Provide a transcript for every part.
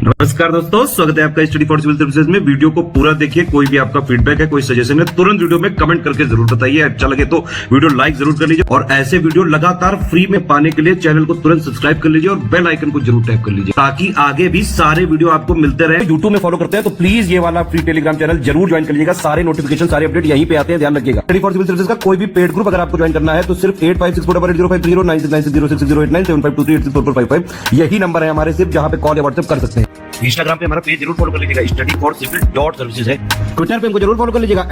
नमस्कार दोस्तों, स्वागत है आपका स्टडी फॉर सिविल सर्विसेज में। वीडियो को पूरा देखिए। कोई भी आपका फीडबैक है, कोई सजेशन है, तुरंत वीडियो में कमेंट करके जरूर बताइए। अच्छा लगे तो वीडियो लाइक जरूर कर लीजिए और ऐसे वीडियो लगातार फ्री में पाने के लिए चैनल को तुरंत सब्सक्राइब कर लीजिए और बेल आइकन को जरूर टैप कर लीजिए ताकि आगे भी सारे वीडियो आपको मिलते रहे। यूट्यूब में फॉलो करते हैं तो प्लीज ये वाला फ्री टेलीग्राम चैनल जरूर ज्वाइन कर लीजिएगा। सारे नोटिफिकेशन, सारे अपडेट यहीं पे आते हैं, ध्यान रखिएगा। स्टडी फॉर सिविल सर्विसेज का कोई भी पेड ग्रुप अगर आपको ज्वाइन करना है तो सिर्फ 856480560660897523864455 यही नंबर है हमारे, सिर्फ जहां पे कॉल या व्हाट्सएप कर सकते हैं। इंस्टाग्राम पे हमारा पेज जरूर फॉलो कर लीजिएगा, studyforcivil.services है। ट्विटर पे हमको जरूर फॉलो कर लीजिएगा,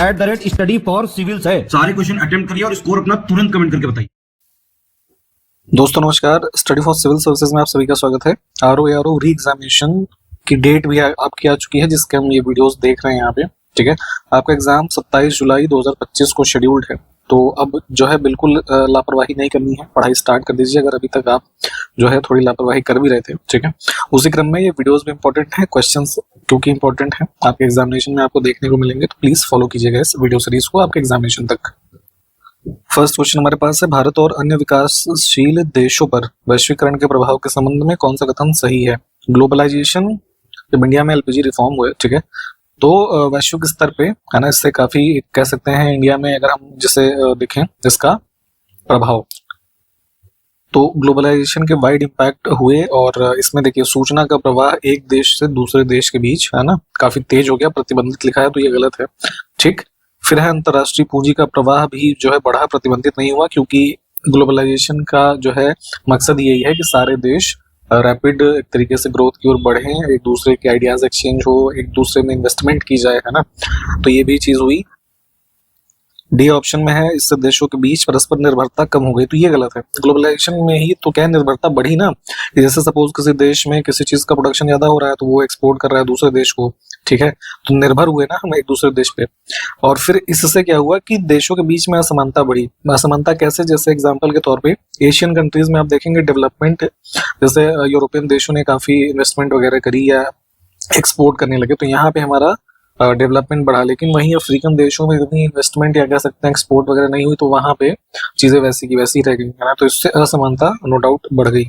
@studyforcivils है। सारे क्वेश्चन अटेम्प्ट करिए और स्कोर अपना तुरंत कमेंट करके बताइए। दोस्तों नमस्कार, स्टडी फॉर सिविल सर्विसेज में आप सभी का स्वागत है। आरओ री एग्जामिनेशन की डेट भी आपकी आ चुकी है, जिसके हम ये वीडियोस देख रहे हैं यहाँ पे। ठीक है, आपका एग्जाम 27 जुलाई 2025 को शेड्यूल्ड है। तो अब जो है बिल्कुल लापरवाही नहीं करनी है, पढ़ाई स्टार्ट कर दीजिए अगर अभी तक आप जो है थोड़ी लापरवाही कर भी रहे थे। ठीक है, उसी क्रम में ये वीडियोस भी इंपॉर्टेंट है, क्वेश्चंस क्योंकि इंपॉर्टेंट है आपके एग्जामिनेशन में आपको देखने को मिलेंगे, तो प्लीज फॉलो कीजिएगा इस वीडियो सीरीज को आपके एग्जामिनेशन तक। फर्स्ट क्वेश्चन हमारे पास है, भारत और अन्य विकासशील देशों पर वैश्वीकरण के प्रभाव के संबंध में कौन सा कथन सही है? ग्लोबलाइजेशन, जब इंडिया में एलपीजी रिफॉर्म हुए, ठीक है, तो वैश्विक स्तर पे है ना, इससे काफी कह सकते हैं इंडिया में अगर हम जिसे देखें इसका प्रभाव, तो ग्लोबलाइजेशन के वाइड इम्पैक्ट हुए। और इसमें देखिए सूचना का प्रवाह एक देश से दूसरे देश के बीच है ना काफी तेज हो गया, प्रतिबंधित लिखा है तो ये गलत है। ठीक, फिर है अंतरराष्ट्रीय पूंजी का प्रवाह भी जो है बढ़ा, प्रतिबंधित नहीं हुआ, क्योंकि ग्लोबलाइजेशन का जो है मकसद यही है कि सारे देश रैपिड एक तरीके से ग्रोथ की ओर बढ़े, एक दूसरे के आइडियाज एक्सचेंज हो, एक दूसरे में इन्वेस्टमेंट की जाए, है ना। तो ये भी चीज हुई। डी ऑप्शन में है, इससे देशों के बीच परस्पर निर्भरता कम हो गई, तो ये गलत है। ग्लोबलाइजेशन में ही तो क्या निर्भरता बढ़ी ना, कि जैसे सपोज किसी देश में किसी चीज का प्रोडक्शन ज्यादा हो रहा है तो वो एक्सपोर्ट कर रहा है दूसरे देश को, ठीक है, तो निर्भर हुए ना हम एक दूसरे देश पे। और फिर इससे क्या हुआ कि देशों के बीच में असमानता बढ़ी। असमानता कैसे? जैसे एग्जाम्पल के तौर पे एशियन कंट्रीज में आप देखेंगे डेवलपमेंट, जैसे यूरोपियन देशों ने काफी इन्वेस्टमेंट वगैरह करी या एक्सपोर्ट करने लगे, तो यहाँ पे हमारा डेवलपमेंट बढ़ा। लेकिन वहीं अफ्रीकन देशों में इतनी इन्वेस्टमेंट या कह सकते हैं एक्सपोर्ट वगैरह नहीं हुई, तो वहां पे चीजें वैसी की वैसी रह गई, है ना। तो इससे असमानता नो डाउट बढ़ गई।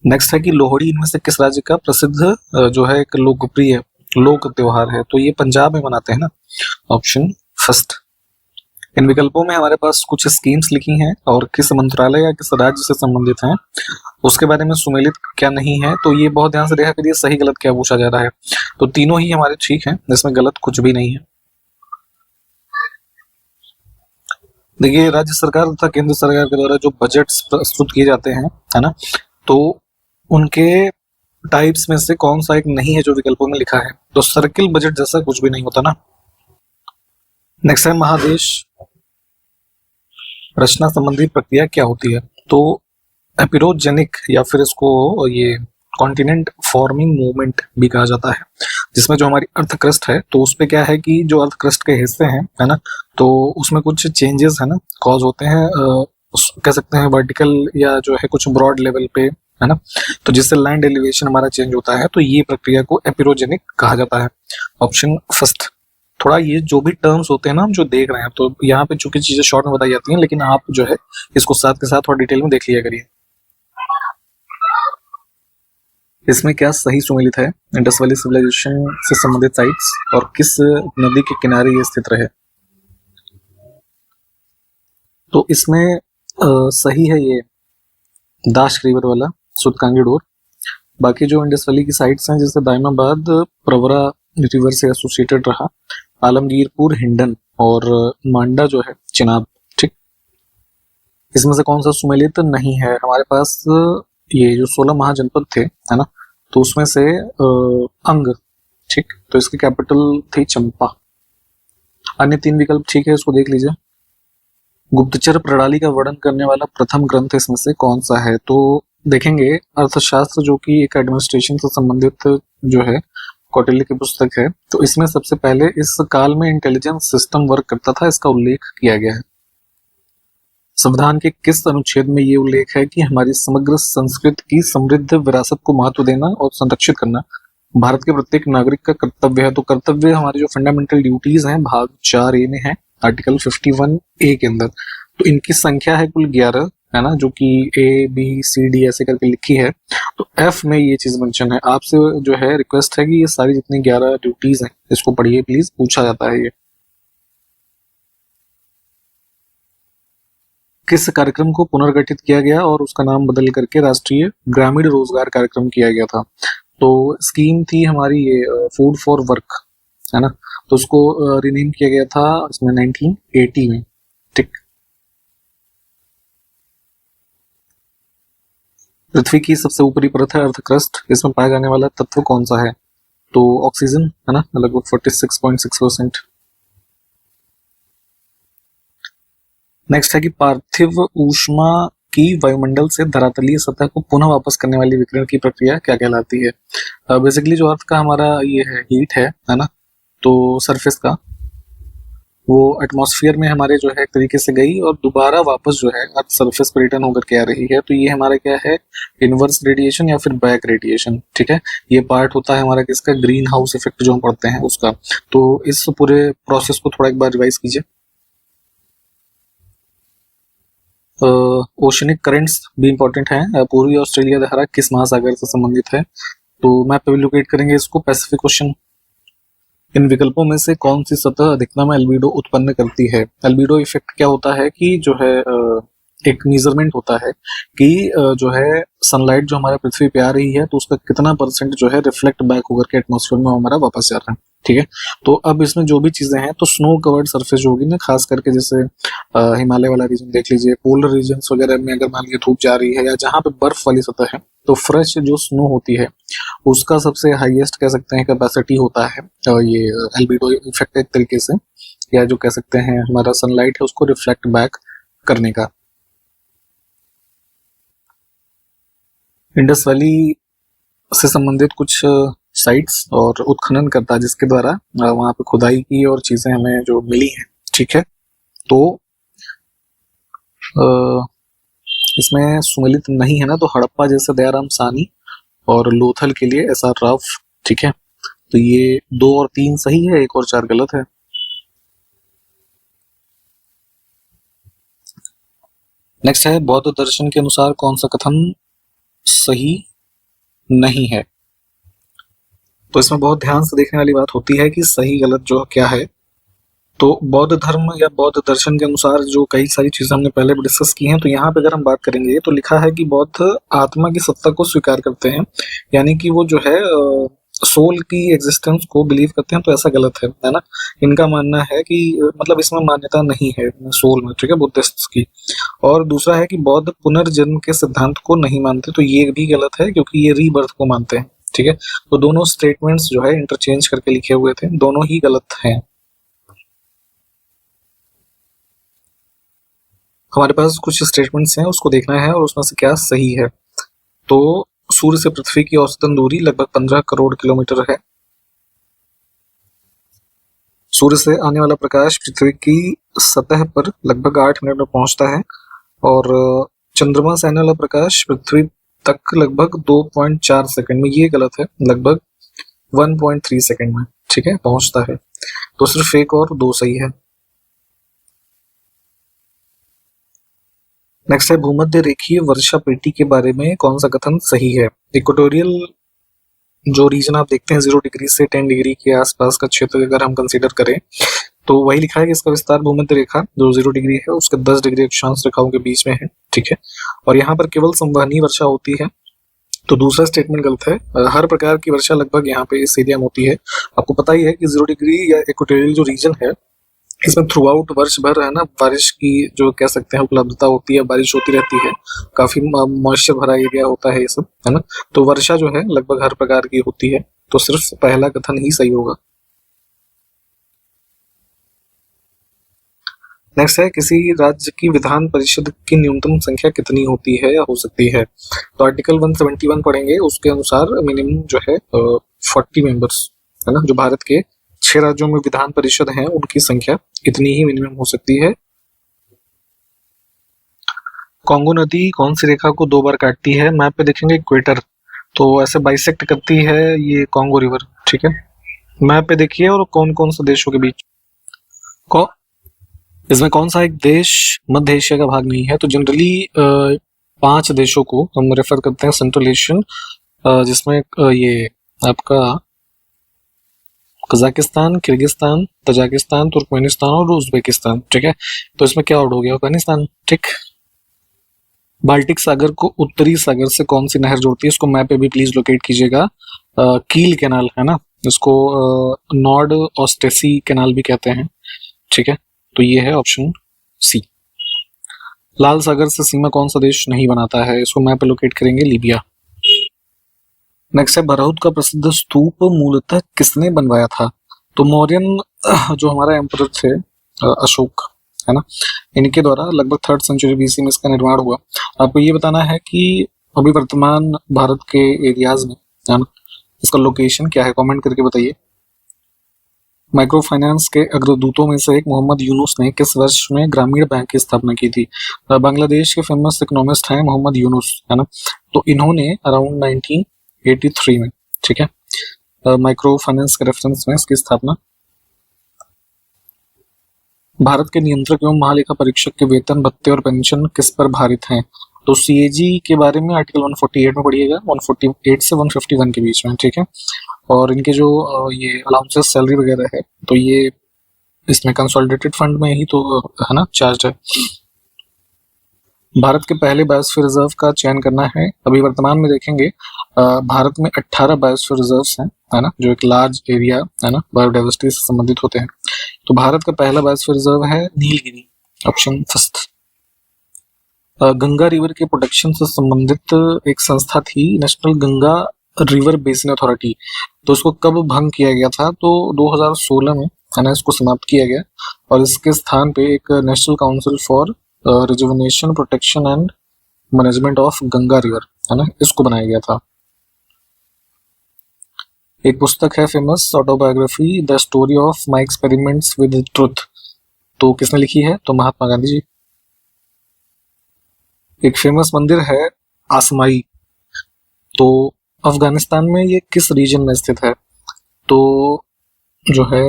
नेक्स्ट है कि लोहड़ी इनमें से किस राज्य का प्रसिद्ध जो है एक लोकप्रिय लोक त्योहार है? तो ये पंजाब में मनाते हैं ना, ऑप्शन फर्स्ट। इन विकल्पों में हमारे पास कुछ स्कीम्स लिखी हैं और किस मंत्रालय या किस राज्य से संबंधित हैं उसके बारे में सुमेलित क्या नहीं है, तो ये बहुत ध्यान से देखा करिए सही गलत क्या पूछा जा रहा है। तो तीनों ही हमारे ठीक हैं, इसमें गलत कुछ भी नहीं है। देखिए राज्य सरकार तथा केंद्र सरकार के द्वारा जो बजट प्रस्तुत किए जाते हैं, है ना, तो उनके टाइप्स में से कौन सा एक नहीं है जो विकल्पों में लिखा है? तो सर्किल बजट जैसा कुछ भी नहीं होता ना। नेक्स्ट है, महादेश रचना संबंधी प्रक्रिया क्या होती है? तो एपिरोजेनिक या फिर इसको ये कॉन्टिनेंट फॉर्मिंग मूवमेंट भी कहा जाता है, जिसमें जो हमारी अर्थ क्रस्ट है तो उसपे क्या है कि जो अर्थ क्रस्ट के हिस्से हैं, है ना, तो उसमें कुछ चेंजेस है ना कॉज होते हैं, कह सकते हैं वर्टिकल या जो है कुछ ब्रॉड लेवल पे, है ना, तो जिससे लैंड एलिवेशन हमारा चेंज होता है, तो ये प्रक्रिया को एपिरोजेनिक कहा जाता है, ऑप्शन फर्स्ट। थोड़ा ये जो भी टर्म्स होते हैं ना हम जो देख रहे हैं, तो यहाँ पे चूंकि चीजें शॉर्ट में बताई जाती हैं, लेकिन आप जो है इसको साथ के साथ थोड़ा डिटेल में देख लिया करिए। इसमें क्या सही सुमेलित है? इंडस वैली सिविलाइजेशन से संबंधित साइट्स और किस नदी के किनारे ये स्थित रहे? तो इसमें सही है ये दाश रिवर वाला सुतकांगी डोर। बाकी जो इंडस वैली की साइट्स हैं, जैसे दाइमाबाद प्रवरा रिवर से एसोसिएटेड रहा, आलमगीरपुर हिंडन और मांडा जो है चिनाब। ठीक, इसमें से कौन सा सुमेलित नहीं है? हमारे पास ये जो 16 महाजनपद थे, है ना, तो उसमें से अंग, ठीक, तो इसकी कैपिटल थी चंपा। अन्य तीन विकल्प ठीक है, इसको देख लीजिए। गुप्तचर प्रणाली का वर्णन करने वाला प्रथम ग्रंथ इसमें से कौन सा है? तो देखेंगे अर्थशास्त्र जो कि एक एडमिनिस्ट्रेशन से संबंधित जो है कौटिल्य की पुस्तक है, तो इसमें सबसे पहले इस काल में इंटेलिजेंस सिस्टम वर्क करता था, इसका उल्लेख किया गया है। संविधान के किस अनुच्छेद में ये उल्लेख है कि हमारी समग्र संस्कृति की समृद्ध विरासत को महत्व देना और संरक्षित करना भारत के प्रत्येक नागरिक का कर्तव्य है? तो कर्तव्य हमारी जो फंडामेंटल ड्यूटीज हैं भाग 4A में है, आर्टिकल 51A के अंदर। तो इनकी संख्या है कुल 11, है ना, जो कि ABCD ऐसे करके लिखी है, तो F में ये चीज मेंशन है। आपसे जो है रिक्वेस्ट है कि ये सारी जितनी 11 ड्यूटीज हैं इसको पढ़िए प्लीज, पूछा जाता है ये। किस कार्यक्रम को पुनर्गठित किया गया और उसका नाम बदल करके राष्ट्रीय ग्रामीण रोजगार कार्यक्रम किया गया था? तो स्कीम थी हमारी ये फूड फॉर वर्क, है ना, तो उसको रिनेम किया गया था इसमें 1980 में। ठीक। पृथ्वी की सबसे ऊपरी परत है अर्थ क्रस्ट, इसमें पाया जाने वाला तत्व कौन सा है? तो ऑक्सीजन, है ना, लगभग 46.6%। नेक्स्ट है कि पार्थिव ऊष्मा की वायुमंडल से धरातलीय सतह को पुनः वापस करने वाली विकिरण की प्रक्रिया क्या कहलाती है? बेसिकली जो अर्थ का हमारा ये है हीट है ना, तो सरफेस का वो एटमॉस्फेयर में हमारे जो है एक तरीके से गई और दोबारा वापस जो है अर्थ सरफेस पर रिटर्न होकर के आ रही है, तो ये हमारा क्या है, इनवर्स रेडिएशन या फिर बैक रेडिएशन। ठीक है, ये पार्ट होता है हमारा किसका, ग्रीन हाउस इफेक्ट जो हम पढ़ते हैं उसका। तो इस पूरे प्रोसेस को थोड़ा एक बार रिवाइज कीजिए। ओशनिक करंट्स भी इंपॉर्टेंट हैं। पूर्वी ऑस्ट्रेलिया धारा किस महासागर से संबंधित है? तो मैप पे भी लोकेट करेंगे इसको, पैसिफिक ओशन। इन विकल्पों में से कौन सी सतह अधिकतम एल्बिडो उत्पन्न करती है? एल्बिडो इफेक्ट क्या होता है कि जो है एक मेजरमेंट होता है कि जो है सनलाइट जो हमारे पृथ्वी पे आ रही है तो उसका कितना परसेंट जो है रिफ्लेक्ट बैक होकर के एटमॉस्फेयर में हमारा वापस जा रहा है। ठीक है, तो अब इसमें जो भी चीजें हैं, तो स्नो कवर्ड सरफेस जो होगी ना, खास करके जैसे हिमालय वाला रीजन देख लीजिए, पोलर रीजन वगैरह में अगर मान लीजिए धूप जा रही है या जहाँ पे बर्फ वाली सतह है, तो फ्रेश जो स्नो होती है उसका सबसे हाईएस्ट कह सकते हैं कैपेसिटी होता है ये एल्बिडो इफेक्ट एक तरीके से, या जो कह सकते हैं हमारा सनलाइट है उसको रिफ्लेक्ट बैक करने का। इंडस वैली से संबंधित कुछ साइट्स और उत्खनन करता जिसके द्वारा वहां पे खुदाई की और चीजें हमें जो मिली हैं। ठीक है, तो इसमें सुमेलित नहीं है ना, तो हड़प्पा जैसे दयाराम सानी और लोथल के लिए SR राव। ठीक है, तो ये 2 और 3 सही है, 1 और 4 गलत है। नेक्स्ट है बौद्ध दर्शन के अनुसार कौन सा कथन सही नहीं है? तो इसमें बहुत ध्यान से देखने वाली बात होती है कि सही गलत जो क्या है। तो बौद्ध धर्म या बौद्ध दर्शन के अनुसार जो कई सारी चीजें हमने पहले भी डिस्कस की हैं, तो यहाँ पे अगर हम बात करेंगे तो लिखा है कि बौद्ध आत्मा की सत्ता को स्वीकार करते हैं, यानी कि वो जो है सोल की एग्जिस्टेंस को बिलीव करते हैं, तो ऐसा गलत है ना। इनका मानना है कि मतलब इसमें मान्यता नहीं है सोल में, ठीक है, बुद्धिस्ट की। और दूसरा है कि बौद्ध पुनर्जन्म के सिद्धांत को नहीं मानते, तो ये भी गलत है क्योंकि ये रीबर्थ को मानते हैं। ठीक है, तो दोनों स्टेटमेंट्स जो है इंटरचेंज करके लिखे हुए थे, दोनों ही गलत हैं। हमारे पास कुछ स्टेटमेंट्स हैं, उसको देखना है और उसमें से क्या सही है। तो सूर्य से पृथ्वी की औसतन दूरी लगभग 15 करोड़ किलोमीटर है। सूर्य से आने वाला प्रकाश पृथ्वी की सतह पर लगभग 8 मिनट में पहुंचता है और चंद्रमा से आने वाला प्रकाश पृथ्वी तक लगभग 2.4 सेकंड में, ये गलत है, लगभग 1.3 सेकंड में, ठीक है, पहुंचता है। तो सिर्फ 1 और 2 सही है। नेक्स्ट है भूमध्य रेखीय वर्षा पेटी के बारे में कौन सा कथन सही है? इक्वेटोरियल जो रीजन आप देखते हैं 0 डिग्री से 10 डिग्री के आसपास का क्षेत्र अगर हम कंसीडर करें, तो वही लिखा है कि इसका विस्तार भूमध्य रेखा जो 0 डिग्री है उसके 10 डिग्री अक्षांश रेखाओं के बीच में है। ठीक है, और यहाँ पर केवल संवहनीय वर्षा होती है, तो दूसरा स्टेटमेंट गलत है। हर प्रकार की वर्षा लगभग यहाँ पे इस एरिया में होती है। आपको पता ही है कि 0 डिग्री या इक्वेटोरियल जो रीजन है इसमें थ्रू आउट वर्ष भर है ना बारिश की जो कह सकते हैं उपलब्धता होती है, बारिश होती रहती है, काफी मॉइस्चर भरा एरिया होता है ये सब, है ना। तो वर्षा जो है लगभग हर प्रकार की होती है, तो सिर्फ पहला कथन ही सही होगा। नेक्स्ट है किसी राज्य की विधान परिषद की न्यूनतम संख्या कितनी होती है या हो सकती है? तो आर्टिकल 171 पढ़ेंगे, उसके अनुसार मिनिमम जो है 40 मेंबर्स, है ना। जो भारत के 6 राज्यों में विधान परिषद हैं उनकी संख्या इतनी ही मिनिमम हो सकती है। कांगो नदी कौन सी रेखा को 2 बार काटती है? मैप पे देखेंगे इक्वेटर, तो ऐसे बाइसेक्ट करती है ये कांगो रिवर। ठीक है, मैप पे देखिए और कौन कौन से देशों के बीच इसमें कौन सा एक देश मध्य एशिया का भाग नहीं है? तो जनरली 5 देशों को हम रेफर करते हैं सेंट्रल एशियन, जिसमें ये आपका कजाकिस्तान, किर्गिस्तान, तजाकिस्तान, तुर्कमेनिस्तान और उज्बेकिस्तान। ठीक है, तो इसमें क्या आउट हो गया? अफगानिस्तान। ठीक। बाल्टिक सागर को उत्तरी सागर से कौन सी नहर जोड़ती है? इसको मैप पे भी प्लीज लोकेट कीजिएगा। कील कैनाल है ना, इसको नॉर्ड ऑस्टेसी कैनाल भी कहते हैं। ठीक है, तो ये है ऑप्शन सी। लाल सागर से सीमा कौन सा देश नहीं बनाता है? इसको मैप पे लोकेट करेंगे, लीबिया। नेक्स्ट है, बरहुत का प्रसिद्ध स्तूप मूलतः किसने बनवाया था? तो मौर्यन जो हमारा एम्परर थे अशोक, है ना, इनके द्वारा लगभग 3rd सेंचुरी बीसी में इसका निर्माण हुआ। आपको ये बताना है कि अभी वर्तमान भारत के एरियाज में, है ना, इसका लोकेशन क्या है, कमेंट करके बताइए। माइक्रो फाइनेंस के अग्रदूतों में से एक मोहम्मद यूनुस ने किस वर्ष में ग्रामीण बैंक की स्थापना की थी? बांग्लादेश के फेमस इकोनॉमिस्ट हैं मोहम्मद यूनुस, है ना, तो इन्होंने अराउंड 1983 में, ठीक है, माइक्रो फाइनेंस के रेफरेंस में इसकी स्थापना। भारत के नियंत्रक एवं महालेखा परीक्षक के वेतन, भत्ते और पेंशन किस पर भारित हैं? तो सीएजी के बारे में आर्टिकल 148 में पढ़िएगा, 148 से 151 के बीच में। ठीक है, और इनके जो ये अलाउंसेस, सैलरी वगैरह है, तो ये इसमें कंसोलिडेटेड फंड में ही तो है ना चार्ज है। भारत के पहले बायोस्फीयर रिजर्व का चयन करना है। अभी वर्तमान में देखेंगे भारत में 18 बायोस्फीयर रिजर्व्स हैं, है ना, जो एक लार्ज एरिया, है ना, बायोडाइवर्सिटी से संबंधित होते हैं। तो भारत का पहला बायोस्फीयर रिजर्व है Nilgiri, option first. Ganga river के प्रोटेक्शन से संबंधित एक संस्था थी national Ganga river basin authority, तो इसको कब भंग किया गया था? तो 2016 में, है ना, इसको समाप्त किया गया और इसके स्थान पे एक national council for rejuvenation, protection and management of Ganga river, है ना, इसको बनाया गया था। एक पुस्तक है famous autobiography the story of my experiments with truth, तो किसने लिखी है? तो महात्मा गांधी जी। एक फेमस मंदिर है आसमाई, तो अफगानिस्तान में ये किस रीजन में स्थित है? तो जो है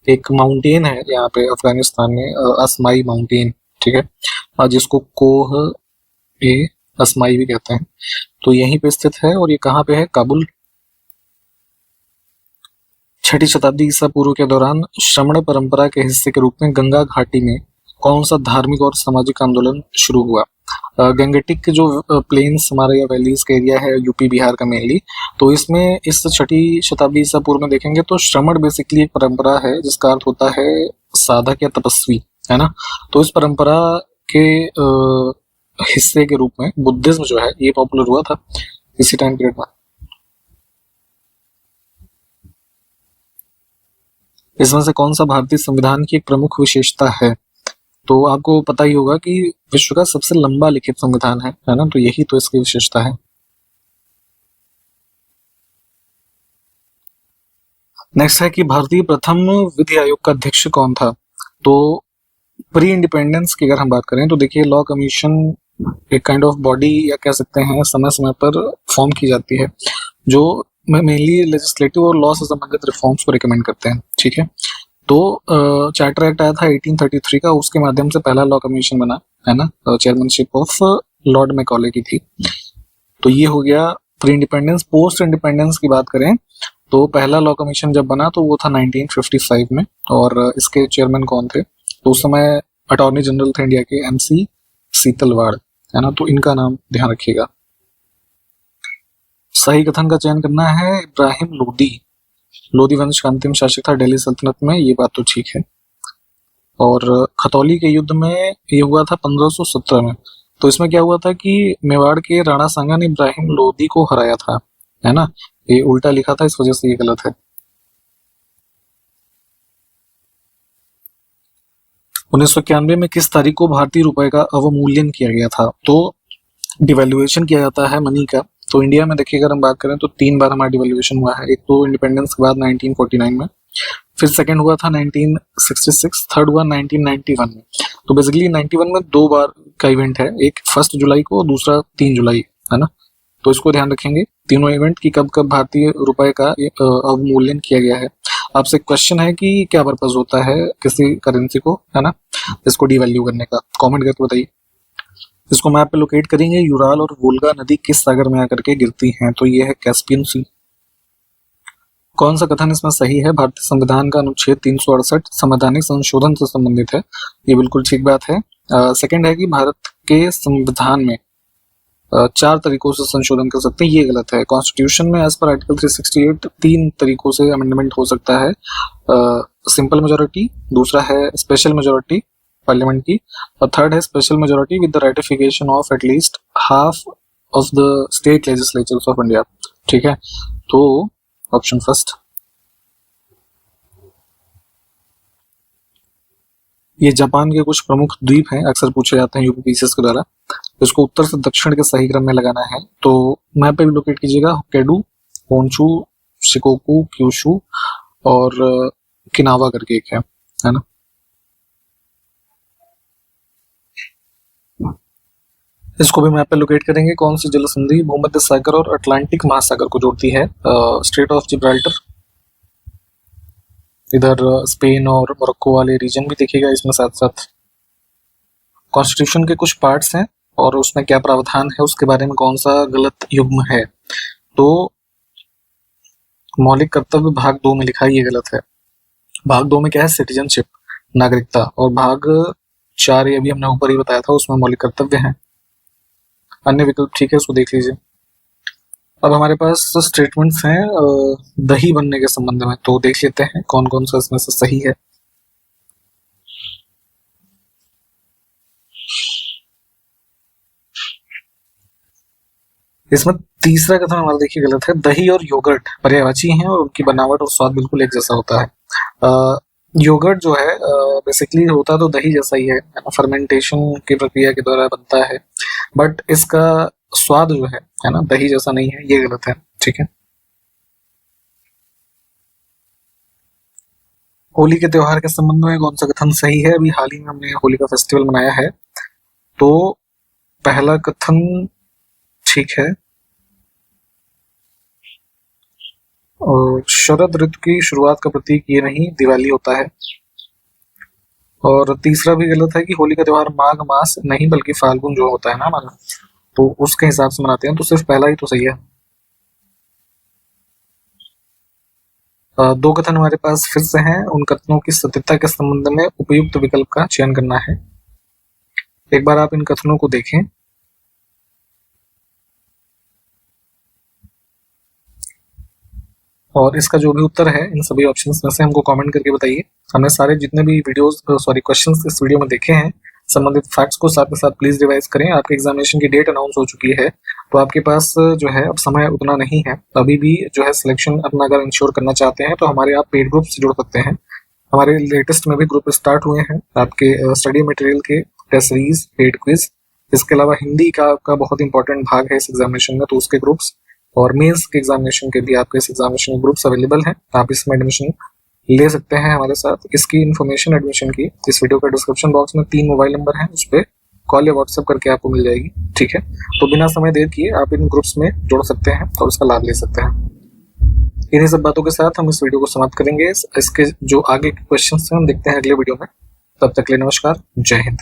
एक माउंटेन है यहाँ पे अफगानिस्तान में, असमाई माउंटेन, ठीक है, जिसको कोह ए असमाई भी कहते हैं, तो यहीं पे स्थित है। और ये कहाँ पे है? काबुल। 6ठी शताब्दी ईसा पूर्व के दौरान श्रमण परंपरा के हिस्से के रूप में गंगा घाटी में कौन सा धार्मिक और सामाजिक आंदोलन शुरू हुआ? गंगेटिक के जो प्लेन्स हमारे या वैलीज का एरिया है यूपी बिहार का मेनली, तो इसमें इस 6ठी शताब्दी ईसा पूर्व में देखेंगे तो श्रमण बेसिकली एक परंपरा है जिसका अर्थ होता है साधक या तपस्वी, है ना, तो इस परंपरा के हिस्से के रूप में बुद्धिज्म जो है ये पॉपुलर हुआ था इसी टाइम पीरियड में। इसमें से कौन सा भारतीय संविधान की एक प्रमुख विशेषता है? तो आपको पता ही होगा कि विश्व का सबसे लंबा लिखित संविधान है ना, तो यही तो इसकी विशेषता है। नेक्स्ट है कि भारतीय प्रथम विधि आयोग का अध्यक्ष कौन था? तो प्री इंडिपेंडेंस की अगर हम बात करें तो देखिए लॉ कमीशन एक काइंड ऑफ बॉडी या कह सकते हैं समय समय पर फॉर्म की जाती है जो मेनली लेजिस्लेटिव और लॉ से संबंधित रिफॉर्म्स को रिकमेंड करते हैं। ठीक है, तो चार्टर एक्ट आया था 1833 का, उसके माध्यम से पहला लॉ कमीशन बना, है ना, चेयरमैनशिप ऑफ लॉर्ड मैकॉले की थी। तो ये हो गया प्री इंडिपेंडेंस। पोस्ट इंडिपेंडेंस की बात करें तो पहला लॉ कमीशन जब बना तो वो था 1955 में, और इसके चेयरमैन कौन थे? तो उस समय अटॉर्नी जनरल थे इंडिया के MC सीतलवाड़, है ना, तो इनका नाम ध्यान रखिएगा। सही कथन का चयन करना है। इब्राहिम लोदी, लोदी वंश का अंतिम शासक था दिल्ली सल्तनत में, ये बात तो ठीक है। और खतौली के युद्ध में ये हुआ था 1517 में, तो इसमें क्या हुआ था कि मेवाड़ के राणा सांगा ने इब्राहिम लोदी को हराया था, है ना, ये उल्टा लिखा था इस वजह से ये गलत है। 1991 में किस तारीख को भारतीय रुपए का अवमूल्यन किया गया था? तो डिवैल्यूएशन किया जाता है मनी का। तो इंडिया में देखिए अगर हम बात करें तो 3 बार हमारा डिवैल्यूएशन हुआ है। एक तो इंडिपेंडेंस के बाद 1949 में, फिर सेकंड हुआ था 1966, थर्ड हुआ 1991 में। तो बेसिकली 91 में 2 बार का इवेंट है, एक 1 जुलाई को, दूसरा 3 जुलाई, है ना, तो इसको ध्यान रखेंगे। तीनों इवेंट की कब कब भारतीय रुपए का अवमूल्यन किया गया है। आपसे क्वेश्चन है कि क्या पर्पज होता है किसी करेंसी को, है ना, इसको डीवैल्यू करने का, कमेंट करके बताइए। इसको मैप पे लोकेट करेंगे, यूराल और वोल्गा नदी किस सागर में आकर के गिरती हैं, तो ये है कैस्पियन सी। कौन सा कथन इसमें सही है? भारतीय संविधान का अनुच्छेद 368 संवैधानिक संशोधन से संबंधित है, ये बिल्कुल ठीक बात है। सेकंड है कि भारत के संविधान में 4 तरीकों से संशोधन कर सकते हैं, ये गलत है। कॉन्स्टिट्यूशन में एज पर आर्टिकल 368 3 तरीकों से अमेंडमेंट हो सकता है। सिंपल मेजोरिटी, दूसरा है स्पेशल मेजोरिटी पार्लियामेंट की, और थर्ड है special majority with the ratification of at least half of the state legislatures of India. ठीक है, तो ऑप्शन फर्स्ट। ये जापान के कुछ प्रमुख द्वीप हैं, अक्सर पूछे जाते हैं यूपीपीसीएस के द्वारा। इसको उत्तर से दक्षिण के सही क्रम में लगाना है, तो मैप पे भी लोकेट कीजिएगा। होक्काइडो, होन्शु, शिकोकू, क्यूशु और किनावा करके एक है ना। इसको भी मैप पे लोकेट करेंगे। कौन सी जल संधि भूमध्य सागर और अटलांटिक महासागर को जोड़ती है? Straight of Gibraltar. इधर स्पेन और मोरक्को वाले रीजन भी देखिएगा इसमें साथ साथ। कॉन्स्टिट्यूशन के कुछ पार्ट्स हैं और उसमें क्या प्रावधान है उसके बारे में कौन सा गलत युग्म है, तो मौलिक कर्तव्य भाग 2 में लिखा है, ये गलत है। भाग 2 में क्या है? सिटीजनशिप, नागरिकता, और भाग 4 ये अभी हमने ऊपर ही बताया था, उसमें मौलिक कर्तव्य हैं। अन्य विकल्प ठीक है, उसको देख लीजिए। अब हमारे पास स्टेटमेंट्स हैं दही बनने के संबंध में, तो देख लेते हैं कौन कौन सा इसमें से सही है। इसमें तीसरा कथन हमारा देखिए गलत है। दही और योगर्ट पर्यायवाची हैं और उनकी बनावट और स्वाद बिल्कुल एक जैसा होता है। योगर्ट जो है बेसिकली होता तो दही जैसा ही है, फर्मेंटेशन की प्रक्रिया के द्वारा बनता है, बट इसका स्वाद जो है ना, दही जैसा नहीं है, ये गलत है। ठीक है, होली के त्योहार के संबंध में कौन सा कथन सही है? अभी हाल ही में हमने होली का फेस्टिवल मनाया है, तो पहला कथन ठीक है। और शरद ऋतु की शुरुआत का प्रतीक ये नहीं, दिवाली होता है। और तीसरा भी गलत है कि होली का त्योहार माघ मास नहीं बल्कि फाल्गुन जो होता है ना हमारा, तो उसके हिसाब से मनाते हैं, तो सिर्फ पहला ही तो सही है। 2 कथन हमारे पास फिर से हैं, उन कथनों की सत्यता के संबंध में उपयुक्त विकल्प का चयन करना है। एक बार आप इन कथनों को देखें। और इसका जो भी उत्तर है इन सभी ऑप्शंस में से हमको कमेंट करके बताइए। हमने सारे जितने भी क्वेश्चंस इस वीडियो में देखे हैं, संबंधित फैक्ट्स को साथ में साथ प्लीज रिवाइज करें। आपके एग्जामिनेशन की डेट अनाउंस हो चुकी है, तो आपके पास जो है अब समय उतना नहीं है, अभी भी जो है सिलेक्शन अपना अगर इंश्योर करना चाहते हैं तो हमारे आप पेड ग्रुप से जुड़ सकते हैं। हमारे लेटेस्ट में भी ग्रुप स्टार्ट हुए हैं आपके स्टडी मटेरियल के, टेस्ट सीरीज, पेड क्विज, इसके अलावा हिंदी का आपका बहुत इंपॉर्टेंट भाग है इस एग्जामिनेशन में, तो उसके ग्रुप्स, और मेंस के एग्जामिनेशन के भी आपके इस एग्जामिनेशन ग्रुप्स अवेलेबल हैं। आप इसमें एडमिशन ले सकते हैं हमारे साथ। इसकी इन्फॉर्मेशन एडमिशन की इस वीडियो के डिस्क्रिप्शन बॉक्स में 3 मोबाइल नंबर हैं, उस पर कॉल या व्हाट्सएप करके आपको मिल जाएगी। ठीक है, तो बिना समय देर किए आप इन ग्रुप्स में जुड़ सकते हैं और उसका लाभ ले सकते हैं। इन्हीं सब बातों के साथ हम इस वीडियो को समाप्त करेंगे। इसके जो आगे के क्वेश्चन हैं हम देखते हैं अगले वीडियो में। तब तक के लिए नमस्कार, जय हिंद।